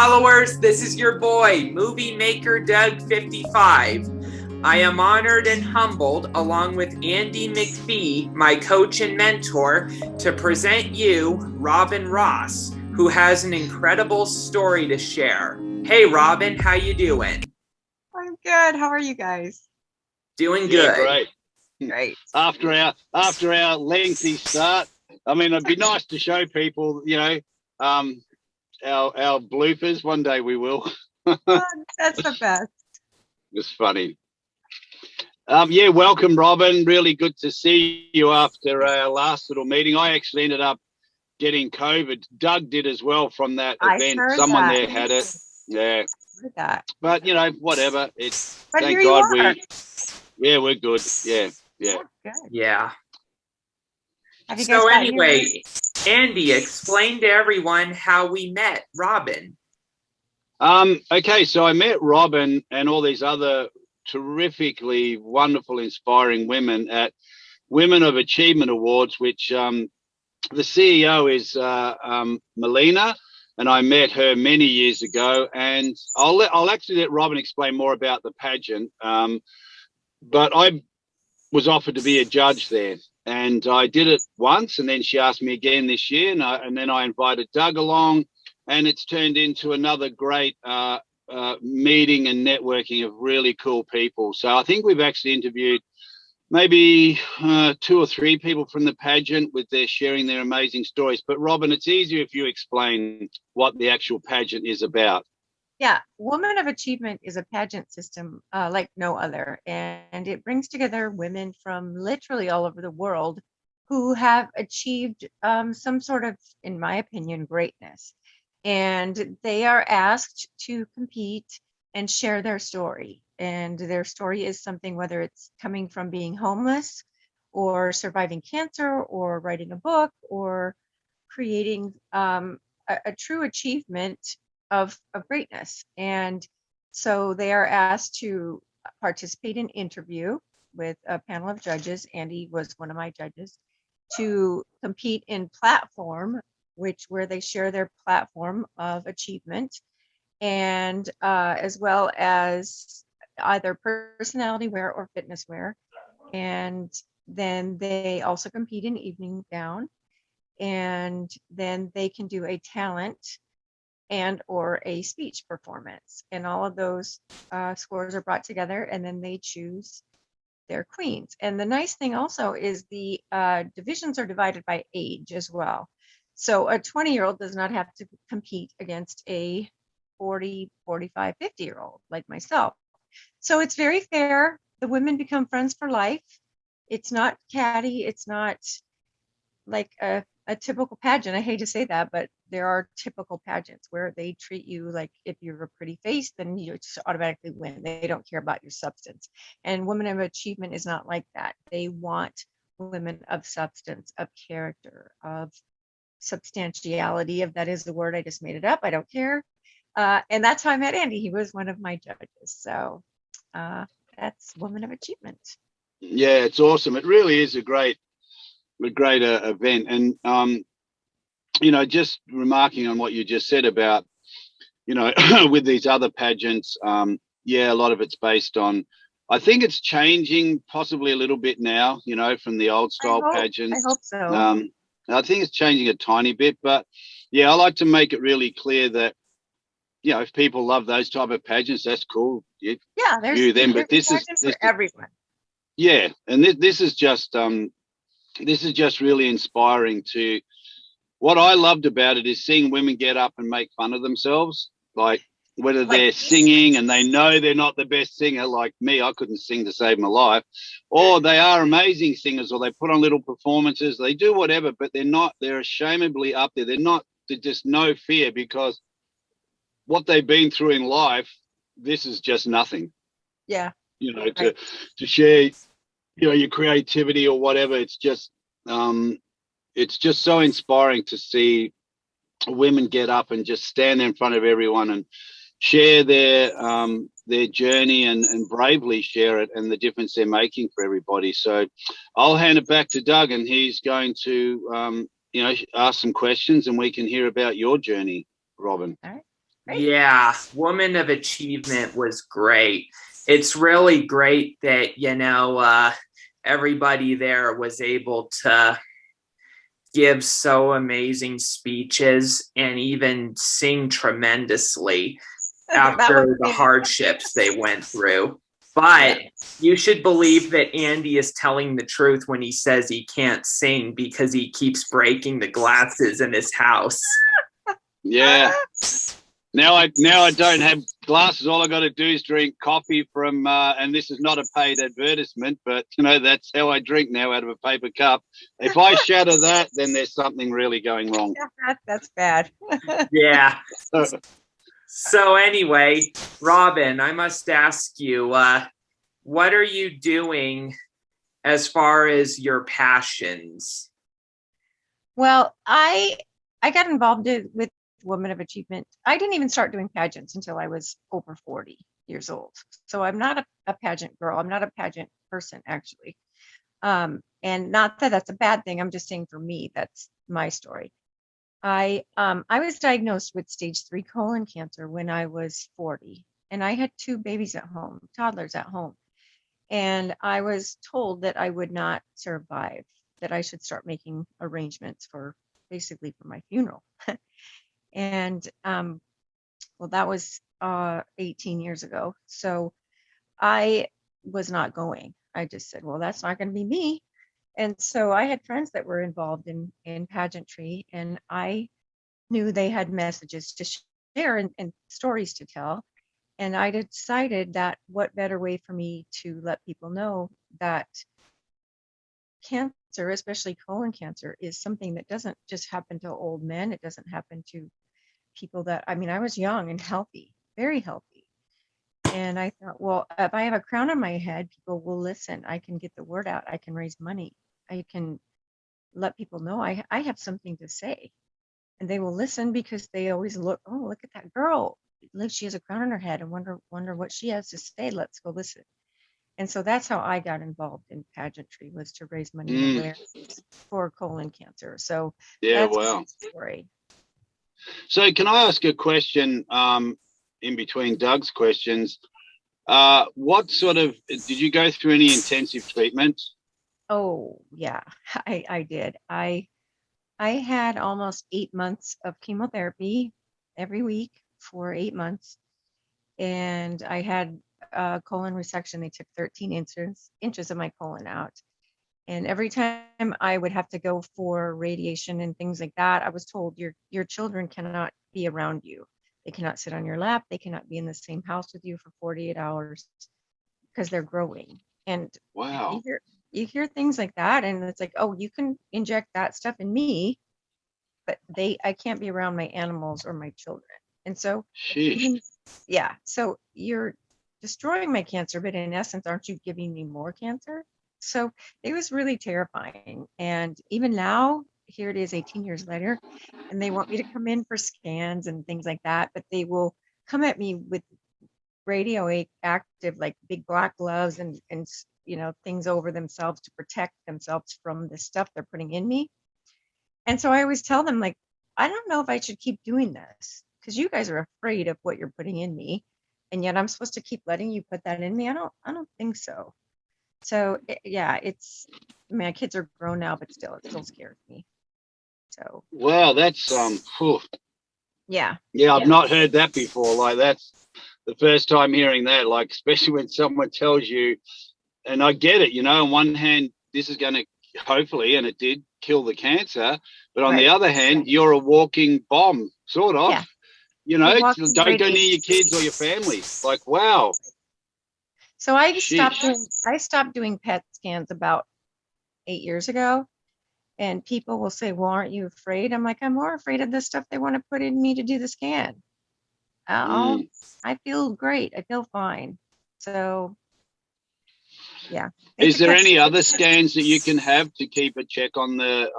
followers, this is your boy, Movie Maker Doug 55. I am honored and humbled, along with Andy McPhee, my coach and mentor, to present you Robin Ross, who has an incredible story to share. Hey Robin, how you doing? I'm good. How are you guys? Doing good. Great. Great. After our lengthy start, I mean, it'd be nice to show people, our bloopers. One day we will. That's the best. It's funny. Welcome, Robin. Really good to see you after our last little meeting. I actually ended up getting COVID. Doug did as well from that event. Someone there had it. Yeah. That. But whatever. It's but thank here God you are. we're good. Yeah. Good. Yeah. Have you guys So gotten anyway, Andy, explain to everyone how we met Robin. Okay, so I met Robin and all these other terrifically wonderful, inspiring women at Women of Achievement Awards, which the CEO is Melina, and I met her many years ago. And I'll actually let Robin explain more about the pageant. But I was offered to be a judge there, and I did it once, and then she asked me again this year, and then I invited Doug along, and it's turned into another great meeting and networking of really cool people. So I think we've actually interviewed maybe 2 or 3 people from the pageant with their sharing their amazing stories. But Robin, it's easier if you explain what the actual pageant is about. Yeah, Women of Achievement is a pageant system like no other, and it brings together women from literally all over the world who have achieved some sort of, in my opinion, greatness. And they are asked to compete and share their story. And their story is something, whether it's coming from being homeless or surviving cancer or writing a book or creating a true achievement of greatness. And so they are asked to participate in interview with a panel of judges. Andy was one of my judges, to compete in platform, where they share their platform of achievement, and as well as either personality wear or fitness wear. And then they also compete in evening gown, and then they can do a talent and or a speech performance, and all of those scores are brought together, and then they choose their queens. And the nice thing also is the divisions are divided by age as well. So a 20-year-old does not have to compete against a 40, 45, 50-year-old like myself. So it's very fair. The women become friends for life. It's not catty. It's not like a typical pageant. I hate to say that, but there are typical pageants where they treat you like if you're a pretty face, then you just automatically win. They don't care about your substance. And Women of Achievement is not like that. They want women of substance, of character, of substantiality, if that is the word. I just made it up. I don't care. And that's how I met Andy. He was one of my judges. So that's Women of Achievement. Yeah, it's awesome. It really is a great event. And just remarking on what you just said about with these other pageants, a lot of it's based on, I think it's changing possibly a little bit now, from the old style pageants. I hope so. I think it's changing a tiny bit, but I like to make it really clear that if people love those type of pageants, that's cool. There's view them, but this is for everyone. Yeah, and this is just really inspiring. To what I loved about it is seeing women get up and make fun of themselves, like whether they're singing and they know they're not the best singer, like me, I couldn't sing to save my life, or they are amazing singers, or they put on little performances, they do whatever, but they're ashamedly up there. There's just no fear, because what they've been through in life, this is just nothing. Yeah. To share, your creativity or whatever. It's just so inspiring to see women get up and just stand there in front of everyone and share their journey and bravely share it, and the difference they're making for everybody. So I'll hand it back to Doug, and he's going to ask some questions, and we can hear about your journey, Robin. All right. Right? Yeah, Woman of Achievement was great. It's really great that, everybody there was able to give so amazing speeches and even sing tremendously That was after the amazing. hardships they went through. Yeah. But you should believe that Andy is telling the truth when he says he can't sing because he keeps breaking the glasses in his house. Yeah. Now I don't have glasses. All I got to do is drink coffee from, and this is not a paid advertisement, but that's how I drink now, out of a paper cup. If I shatter that, then there's something really going wrong. That's bad. Yeah. So anyway, Robin, I must ask you, what are you doing as far as your passions? Well, I got involved with Women of Achievement. I didn't even start doing pageants until I was over 40 years old. So I'm not a pageant girl. I'm not a pageant person, actually. And not that that's a bad thing. I'm just saying, for me, that's my story. I was diagnosed with stage 3 colon cancer when I was 40, and I had 2 babies at home, toddlers at home. And I was told that I would not survive, that I should start making arrangements for, basically, for my funeral. And well, that was 18 years ago. So I was not going. I just said, well, that's not going to be me. And so I had friends that were involved in pageantry, and I knew they had messages to share and stories to tell. And I decided that what better way for me to let people know that cancer, especially colon cancer, is something that doesn't just happen to old men. It doesn't happen to people that, I mean, I was young and healthy, very healthy. And I thought, well, if I have a crown on my head, people will listen. I can get the word out. I can raise money. I can let people know I have something to say. And they will listen because they always look, oh, look at that girl. Look, she has a crown on her head, and wonder what she has to say. Let's go listen. And so that's how I got involved in pageantry, was to raise money and awareness for colon cancer. So Yeah, that's wow. my story. So can I ask a question in between Doug's questions? What sort of, did you go through any intensive treatment? Oh, yeah, I did. I had almost 8 months of chemotherapy every week for 8 months. And I had colon resection. They took 13 inches of my colon out. And every time I would have to go for radiation and things like that, I was told your children cannot be around you. They cannot sit on your lap. They cannot be in the same house with you for 48 hours because they're growing. And Wow. you hear things like that, and it's like, oh, you can inject that stuff in me, but I can't be around my animals or my children. And so Sheesh. even, yeah, so you're destroying my cancer, but in essence, aren't you giving me more cancer? So it was really terrifying. And even now, here it is 18 years later, and they want me to come in for scans and things like that, but they will come at me with radioactive, like big black gloves and things over themselves to protect themselves from the stuff they're putting in me. And so I always tell them, like, I don't know if I should keep doing this because you guys are afraid of what you're putting in me, and yet I'm supposed to keep letting you put that in me. I don't think so. So yeah, my kids are grown now, but still, it still scares me. So Wow, that's phew. yeah, Yeah, I've yeah, not heard that before. Like, that's the first time hearing that. Like, especially when someone tells you, and I get it, on one hand, this is going to hopefully, and it did, kill the cancer, but on the right, other hand, you're a walking bomb, sort of. yeah. You walk through Don't go near radiation. your kids or your family. Like, wow. So I stopped Sheesh. doing PET scans about 8 years ago. And people will say, well, aren't you afraid? I'm like, I'm more afraid of the stuff they want to put in me to do the scan. Mm. I feel great. I feel fine. So yeah, it's Is a there catch. any other scans that you can have to keep a check on the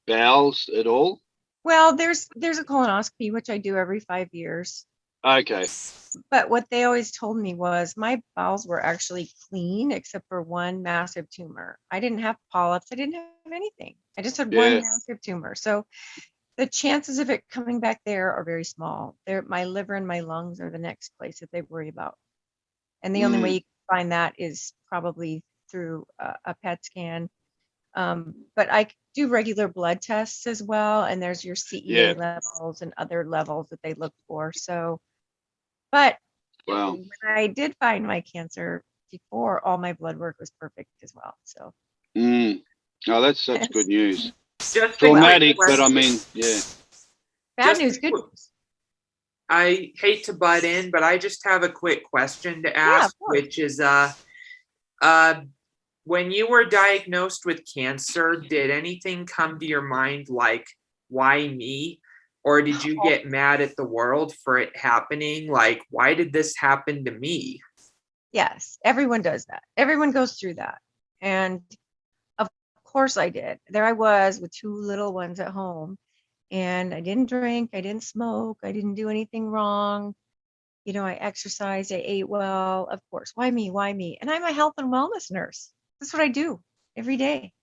bowels at all? Well, there's a colonoscopy, which I do every 5 years. Okay. But what they always told me was my bowels were actually clean except for one massive tumor. I didn't have polyps. I didn't have anything. I just had one Yeah. massive tumor. So the chances of it coming back there are very small. My liver and my lungs are the next place that they worry about. And the only way Mm, you can find that is probably through a PET scan. But I do regular blood tests as well. And there's your yeah. CEA levels and other levels that they look for. So, but Wow. when I did find my cancer before, all my blood work was perfect as well. So, Mm. Oh, that's such good news. Just a quick Traumatic, but I question. mean, yeah. bad Just news, a good quick- news. I hate to butt in, but I just have a quick question to Yeah, ask, of course. which is when you were diagnosed with cancer, did anything come to your mind like, why me? Or did you get mad at the world for it happening? Like, why did this happen to me? Yes, everyone does that. Everyone goes through that. And of course I did. There I was with two little ones at home, and I didn't drink, I didn't smoke, I didn't do anything wrong. You know, I exercised, I ate well. Of course, why me? Why me? And I'm a health and wellness nurse. That's what I do every day.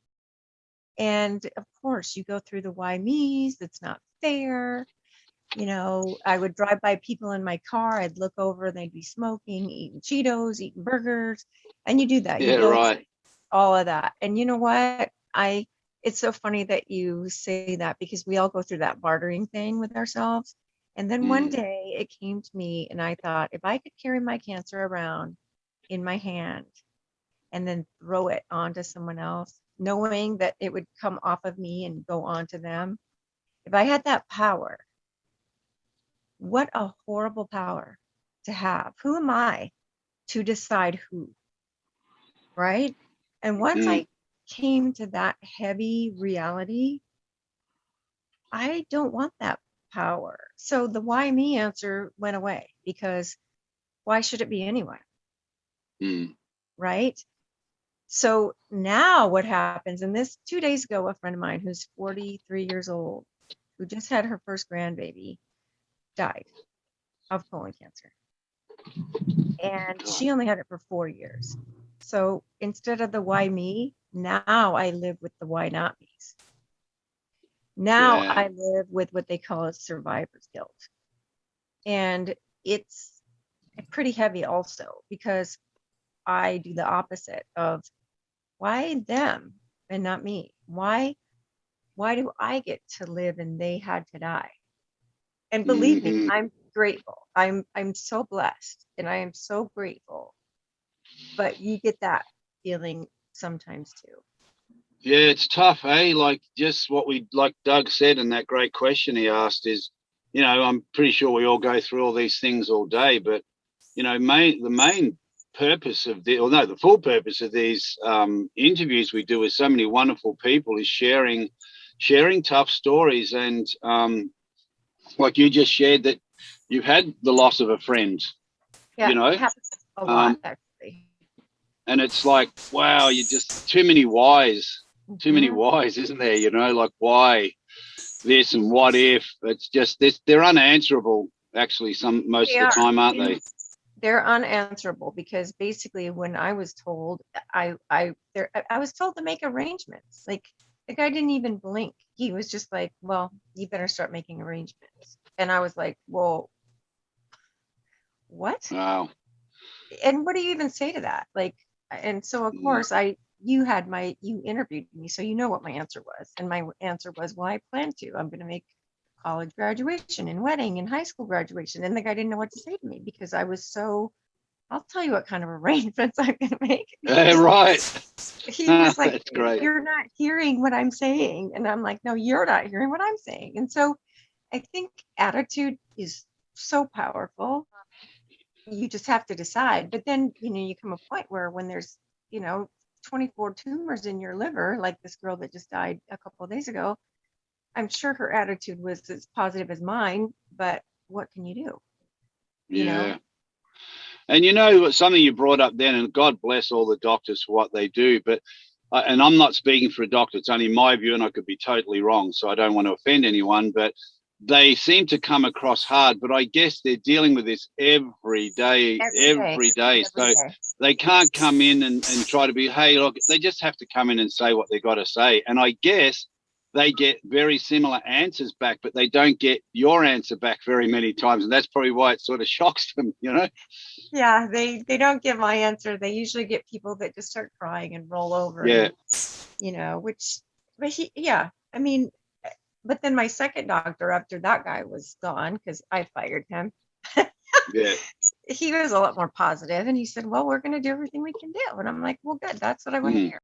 And of course, you go through the why me's, that's not fair. You know, I would drive by people in my car, I'd look over and they'd be smoking, eating Cheetos, eating burgers. And you do that. You Yeah, go right. all of that. And you know what? It's so funny that you say that because we all go through that bartering thing with ourselves. And then one Mm, day it came to me and I thought, if I could carry my cancer around in my hand and then throw it onto someone else, knowing that it would come off of me and go on to them, if I had that power, what a horrible power to have. Who am I to decide who, right? And once mm, I came to that heavy reality, I don't want that power. So the why me answer went away because why should it be anyway? mm. Right? So now what happens, and this 2 days ago, a friend of mine who's 43 years old, who just had her first grandbaby, died of colon cancer. And God. she only had it for 4 years. So instead of the why me, now I live with the why not me's. Now Yeah. I live with what they call a survivor's guilt. And it's pretty heavy also because I do the opposite of why them and not me? Why do I get to live and they had to die? And believe me, Hmm. I'm grateful. I'm so blessed and I am so grateful. But you get that feeling sometimes too. Yeah, it's tough, eh? Like just what like Doug said in that great question he asked is, I'm pretty sure we all go through all these things all day, but the main purpose of the full purpose of these interviews we do with so many wonderful people is sharing tough stories, and like you just shared that you've had the loss of a friend, Yeah, you know, it happens a um, lot actually. and it's like, wow, you just too many whys, Mhm. isn't there? Like why this and what if? It's just this. They're unanswerable, actually. Most They of the are. time, aren't they? They're unanswerable because basically when I was told I was told to make arrangements. Like the guy didn't even blink. He was just like, "Well, you better start making arrangements." And I was like, "Well, what?" Wow. And what do you even say to that? Like, and so of Mm. course you interviewed me, so you know what my answer was. And my answer was, well, I plan to. I'm going to make college graduation and wedding and high school graduation. And the guy didn't know what to say to me because I was so, I'll tell you what kind of arrangements I'm going to make. Right. He was like, That's great. you're not hearing what I'm saying. And I'm like, no, you're not hearing what I'm saying. And so I think attitude is so powerful. You just have to decide. But then, you come a point where when there's, you know, 24 tumors in your liver, like this girl that just died a couple of days ago, I'm sure her attitude was as positive as mine, but what can you do? You know? Yeah. And something you brought up then, and God bless all the doctors for what they do, but and I'm not speaking for a doctor, it's only my view, and I could be totally wrong, so I don't want to offend anyone, but they seem to come across hard, but I guess they're dealing with this every day, Every day. every day. Every So day. they can't come in and try to be, hey, look, they just have to come in and say what they got to say. And I guess they get very similar answers back, but they don't get your answer back very many times. And that's probably why it sort of shocks them, you know? Yeah, they don't get my answer. They usually get people that just start crying and roll over. Yeah. And, but yeah, I mean, but then my second doctor, after that guy was gone, because I fired him, Yeah. he was a lot more positive, and he said, well, we're going to do everything we can do. And I'm like, well, good. That's what I want to hear.